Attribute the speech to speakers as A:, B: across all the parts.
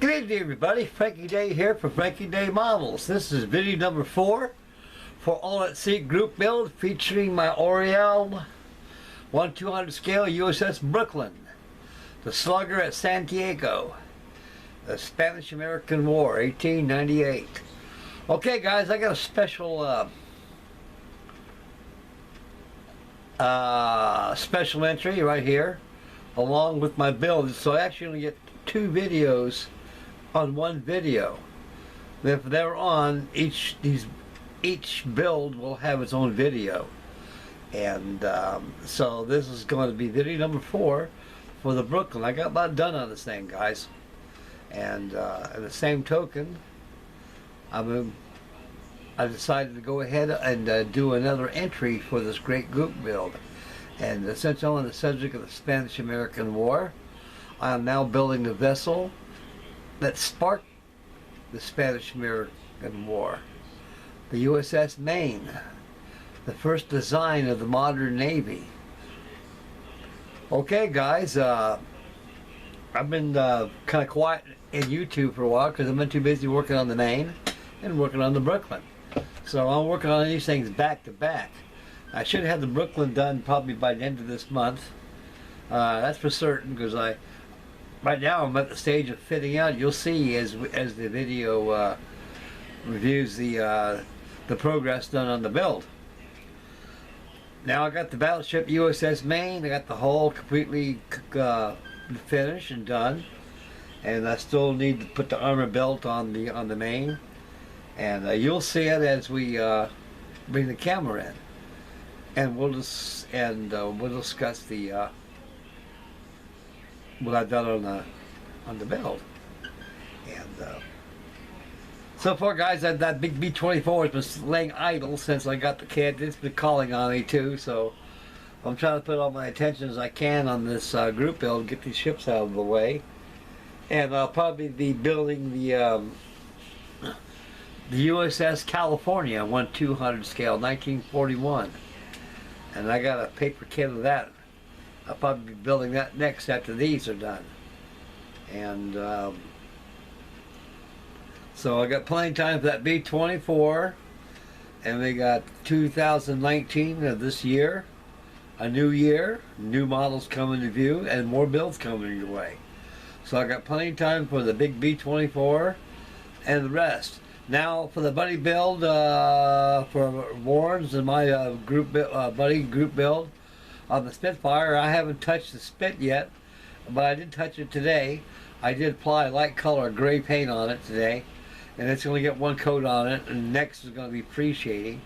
A: Good evening, everybody. Frankie Day here for Frankie Day Models. This is video number 4 for all at sea group build featuring my Oriole 1/200 scale USS Brooklyn, the Slugger at Santiago, the Spanish-American War, 1898. Okay, guys, I got a special special entry right here along with my build, so I actually get 2 videos on one video. If they're on, each build will have its own video, and so this is going to be video number 4 for the Brooklyn. I got about done on this thing, guys, and in the same token, I decided to go ahead and do another entry for this great group build. And since I'm on the subject of the Spanish-American War, I am now building the vessel that sparked the Spanish-American War, the USS Maine, the first design of the modern Navy. Okay, guys, I've been kind of quiet in YouTube for a while because I've been too busy working on the Maine and working on the Brooklyn. So I'm working on these things back to back. I should have the Brooklyn done probably by the end of this month. That's for certain, because right now I'm at the stage of fitting out. You'll see as the video reviews the progress done on the build. Now I got the battleship USS Maine. I got the hull completely finished and done, and I still need to put the armor belt on the Maine, and you'll see it as we bring the camera in, and we'll discuss the what I've done on the build. And so far, guys, that big B-24 has been laying idle since I got the kit. It's been calling on me too, so I'm trying to put all my attention as I can on this group build, get these ships out of the way. And I'll probably be building the USS California 1/200 scale, 1941, and I got a paper kit of that. I'll probably be building that next after these are done. And so I got plenty of time for that B-24, and we got 2019 of this year, a new year, new models coming to view, and more builds coming your way. So I got plenty of time for the big B-24 and the rest. Now for the buddy build for Warren's and my buddy group build on the Spitfire, I haven't touched the Spit yet, but I did touch it today. I did apply light color gray paint on it today, and it's going to get one coat on it, and next is going to be pre-shading.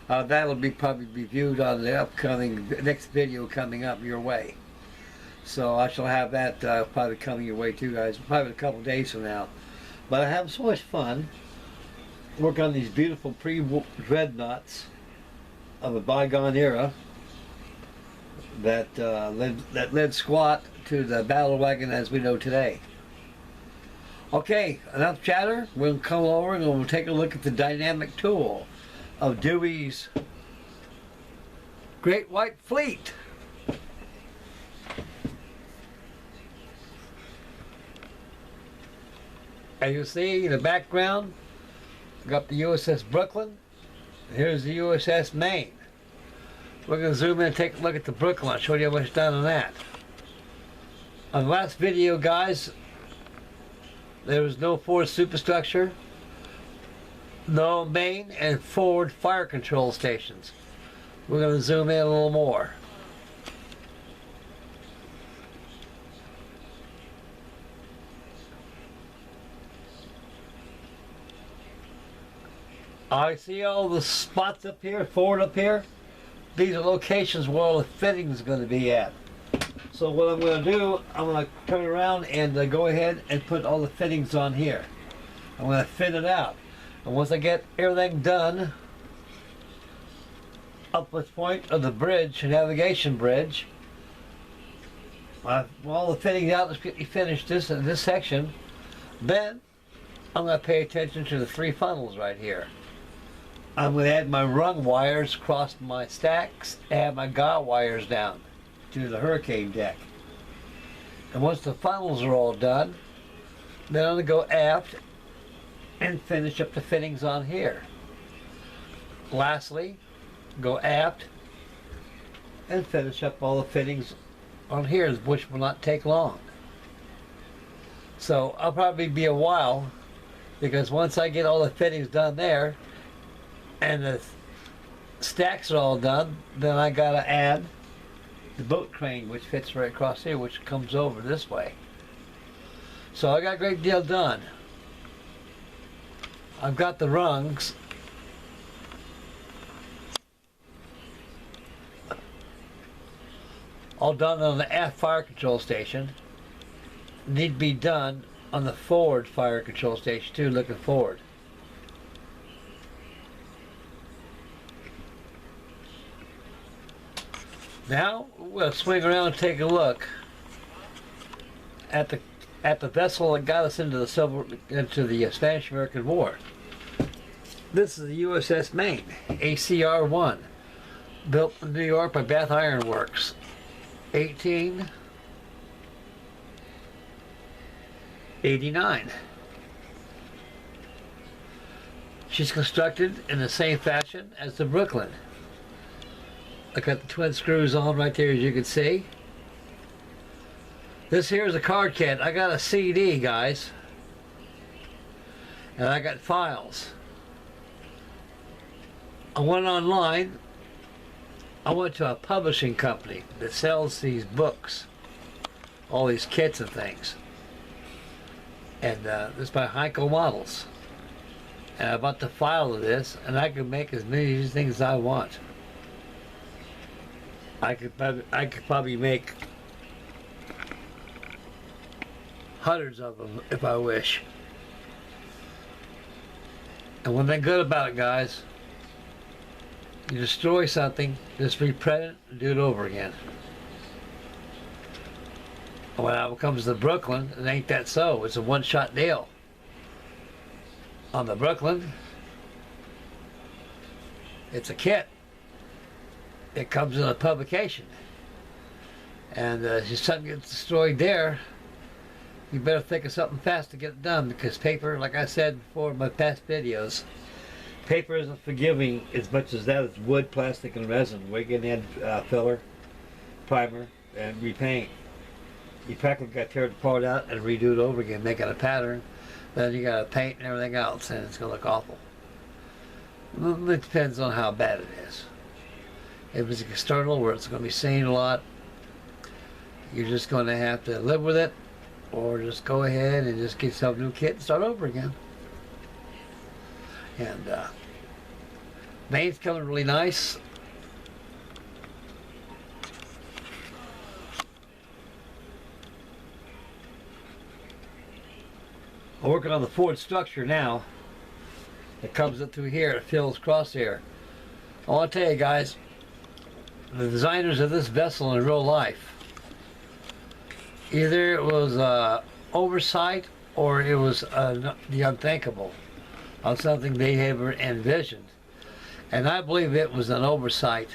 A: That'll be probably reviewed on the upcoming next video coming up your way. So I shall have that probably coming your way too, guys, probably a couple days from now. But I have so much fun working on these beautiful pre-dreadnoughts of a bygone era that led squat to the battle wagon as we know today. Okay, enough chatter. We'll come over and we'll take a look at the dynamic tool of Dewey's Great White Fleet. As you see in the background, we got the USS Brooklyn. Here's the USS Maine. We're going to zoom in and take a look at the Brooklyn. I'll show you what's done on that. On the last video, guys, there was no forward superstructure, no main and forward fire control stations. We're going to zoom in a little more. I see all the spots up here, forward up here. These are locations where all the fitting is going to be at. So what I'm going to do, I'm going to turn around and go ahead and put all the fittings on here. I'm going to fit it out. And once I get everything done up this point of the bridge, navigation bridge, all the fittings out, let's finish this in this section. Then I'm going to pay attention to the 3 funnels right here. I'm going to add my rung wires across my stacks, add my guy wires down to the hurricane deck. And once the funnels are all done, Then I'm going to go aft and finish up the fittings on here. Lastly, go aft and finish up all the fittings on here, which will not take long. So I'll probably be a while, because once I get all the fittings done there and the stacks are all done, then I gotta add the boat crane, which fits right across here, which comes over this way. So I got a great deal done. I've got the rungs all done on the aft fire control station. Need to be done on the forward fire control station too, looking forward. Now we'll swing around and take a look at the vessel that got us into the Spanish-American War. This is the USS Maine, ACR-1, built in New York by Bath Iron Works, 1889. She's constructed in the same fashion as the Brooklyn. I got the twin screws on right there, as you can see. This here is a card kit. I got a CD, guys, and I got files. I went online. I went to a publishing company that sells these books, all these kits and things. And this is by Heinkel Models. And I bought the file of this, and I can make as many things as I want. I could probably make hundreds of them if I wish. And one thing good about it, guys, you destroy something, just reprint it and do it over again. And when it comes to the Brooklyn, it ain't that so. It's a one-shot deal. On the Brooklyn, it's a kit. It comes in a publication. And if something gets destroyed there, you better think of something fast to get it done, because paper, like I said before in my past videos, paper isn't forgiving as much as that. It's wood, plastic, and resin. We can add filler, primer, and repaint. You practically got to tear the part out and redo it over again, make it a pattern. Then you got to paint and everything else, and it's going to look awful. It depends on how bad it is. If it's external, where it's going to be seen a lot, you're just going to have to live with it, or just go ahead and just get yourself a new kit and start over again. And Maine's coming really nice. I'm working on the forward structure now. It comes up through here, it fills across here. I want to tell you guys, the designers of this vessel in real life, either it was oversight or it was the unthinkable on something they ever envisioned. And I believe it was an oversight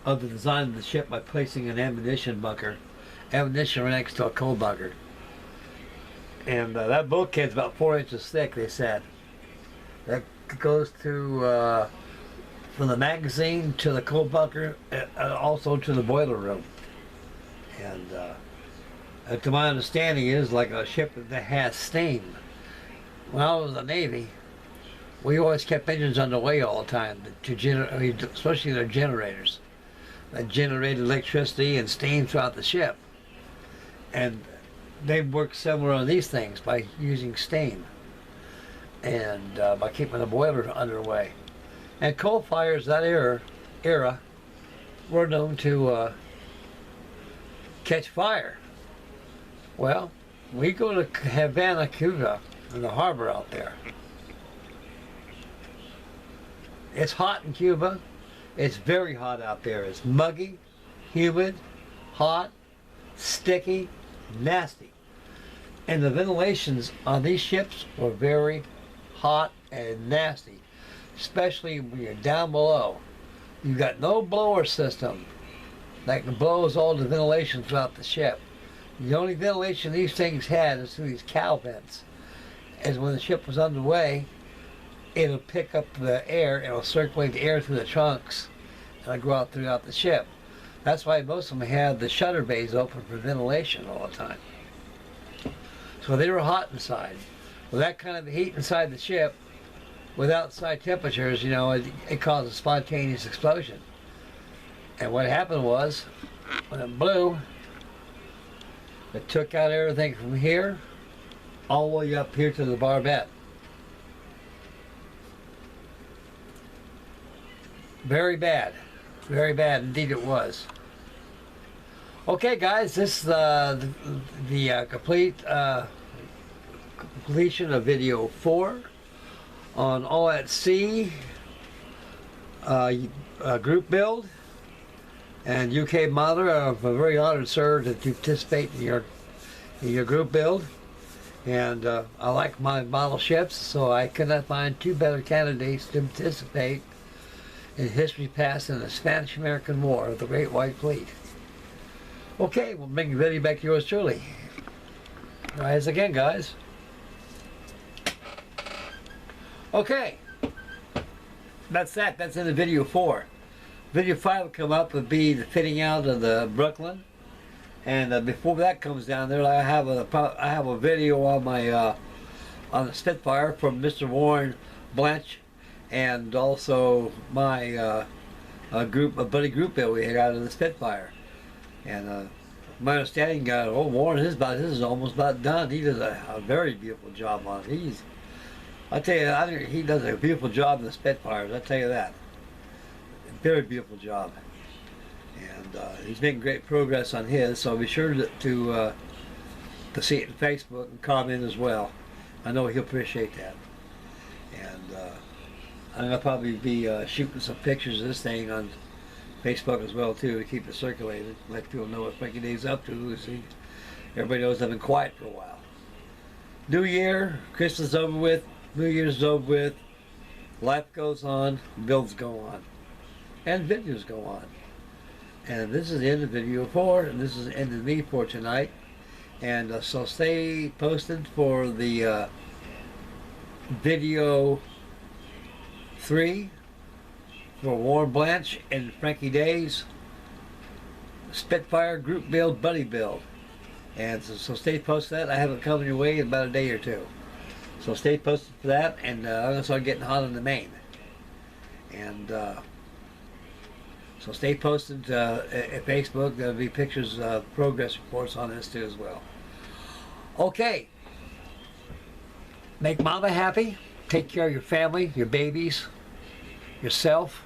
A: of the design of the ship by placing an ammunition bunker, ammunition right next to a coal bunker. And that bulkhead's about 4 inches thick, they said. That goes to from the magazine to the coal bunker, and also to the boiler room. And to my understanding, is like a ship that has steam. When I was in the Navy, we always kept engines underway all the time, especially their generators that generated electricity and steam throughout the ship. And they work similar on these things by using steam and by keeping the boiler underway. And coal fires that era were known to catch fire. Well, we go to Havana, Cuba, in the harbor out there. It's hot in Cuba. It's very hot out there. It's muggy, humid, hot, sticky, nasty. And the ventilations on these ships were very hot and nasty, especially when you're down below. You've got no blower system that blows all the ventilation throughout the ship. The only ventilation these things had is through these cow vents. As when the ship was underway, it'll pick up the air, and it'll circulate the air through the trunks, and it'll go out throughout the ship. That's why most of them had the shutter bays open for ventilation all the time. So they were hot inside. With that kind of heat inside the ship, with outside temperatures, you know, it caused a spontaneous explosion. And what happened was, when it blew, it took out everything from here all the way up here to the barbette. Very bad. Very bad indeed it was. Okay guys, this is the completion of video 4 on All at Sea group build. And UK Modeler, I'm very honored, sir, to participate in your group build. And I like my model ships, so I could not find two better candidates to participate in history past in the Spanish-American War of the Great White Fleet. Okay, we'll bring the video back to yours truly. Rise again, guys. Okay, that's that. That's in the video 4. Video 5 will come up and be the fitting out of the Brooklyn. And before that comes down there, I have a video on my on the Spitfire from Mr. Warren Blanche, and also my buddy group that we had out of the Spitfire. And my understanding, Warren, his is almost about done. He does a very beautiful job on it. I tell you, I think he does a beautiful job in the Spitfires. I tell you that, very beautiful job. And he's making great progress on his, so be sure to see it on Facebook and comment as well. I know he'll appreciate that. And I'm going to probably be shooting some pictures of this thing on Facebook as well too, to keep it circulated, let people know what Frankie Day's up to. See, everybody knows I've been quiet for a while. New Year, Christmas is over with, New Year's is over with, life goes on, builds go on, and videos go on. And this is the end of video 4, and this is the end of me for tonight. And so stay posted for the video 3 for Warren Blanche and Frankie Day's Spitfire group build, buddy build. And so stay posted for that. I have it coming your way in about a day or two. So stay posted for that, and I'm going to start getting hot on the main. And so stay posted at Facebook. There'll be pictures of progress reports on this too as well. Okay. Make Mama happy. Take care of your family, your babies, yourself.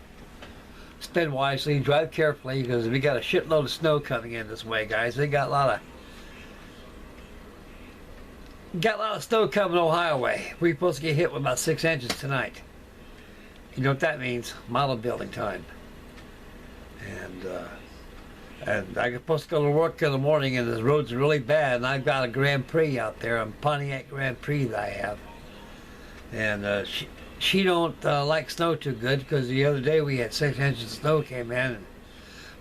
A: Spend wisely. Drive carefully, because we got a shitload of snow coming in this way, guys. They got a lot of snow coming Ohio way. We're supposed to get hit with about 6 inches tonight. You know what that means? Model building time. And I'm supposed to go to work in the morning, and the roads are really bad, and I've got a Grand Prix out there, a Pontiac Grand Prix that I have. And she don't like snow too good, because the other day we had 6 inches of snow came in, and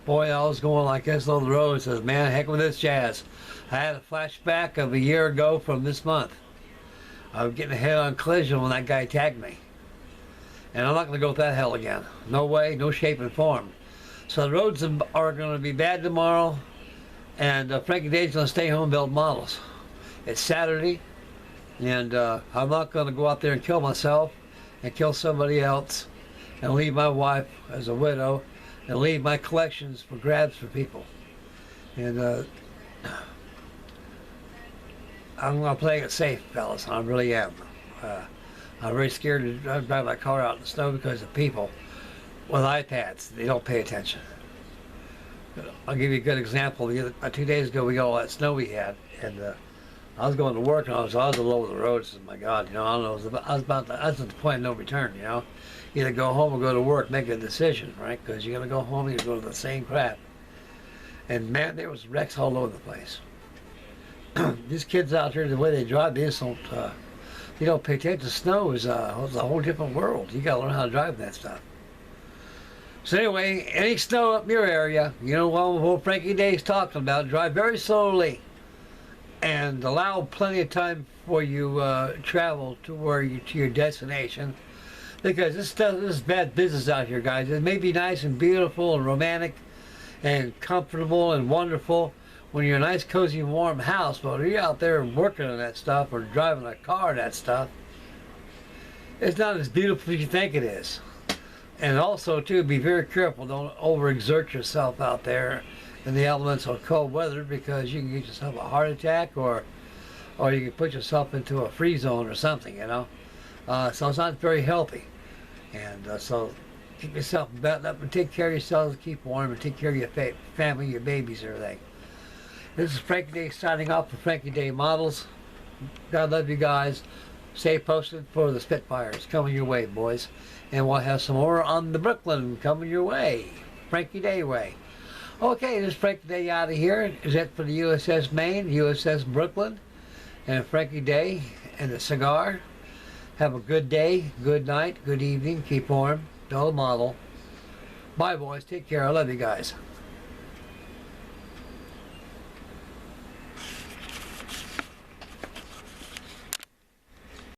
A: boy, I was going like this on the road. Says, man, heck with this jazz. I had a flashback of a year ago from this month. I was getting a head-on collision when that guy tagged me. And I'm not going to go through that hell again. No way, no shape and form. So the roads are going to be bad tomorrow, and Frankie Day's going to stay home and build models. It's Saturday, and I'm not going to go out there and kill myself and kill somebody else and leave my wife as a widow and leave my collections for grabs for people. And I'm going to play it safe, fellas. I really am. I'm very scared to drive my car out in the snow because of people with iPads. They don't pay attention. I'll give you a good example. 2 days ago, we got all that snow we had, and I was going to work, and I was all over the road. I said, my God, you know, I don't know. I was at the point of no return, you know. Either go home or go to work, make a decision, right? Because you're going to go home and you go to the same crap. And man, there was wrecks all over the place. These kids out here, the way they drive, they just don't, you don't pay attention. Snow is a whole different world. You got to learn how to drive that stuff. So anyway, any snow up in your area, you know what old Frankie Day's talking about. Drive very slowly. and allow plenty of time for you travel to your destination, because this is bad business out here, guys. It may be nice and beautiful and romantic and comfortable and wonderful when you're in a nice, cozy, warm house, but when you're out there working on that stuff or driving a car and that stuff, it's not as beautiful as you think it is. And also, too, be very careful. Don't overexert yourself out there in the elements of cold weather, because you can get yourself a heart attack, or you can put yourself into a freeze zone or something, you know. So it's not very healthy. And so keep yourself buttoned up and take care of yourselves, keep warm, and take care of your family, your babies, everything. This is Frankie Day signing off for Frankie Day Models. God love you guys. Stay posted for the Spitfires coming your way, boys. And we'll have some more on the Brooklyn coming your way. Frankie Day way. Okay, this is Frankie Day out of here. Is it for the USS Maine, USS Brooklyn, and Frankie Day and the cigar. Have a good day, good night, good evening. Keep warm. Build a model. Bye, boys. Take care. I love you guys.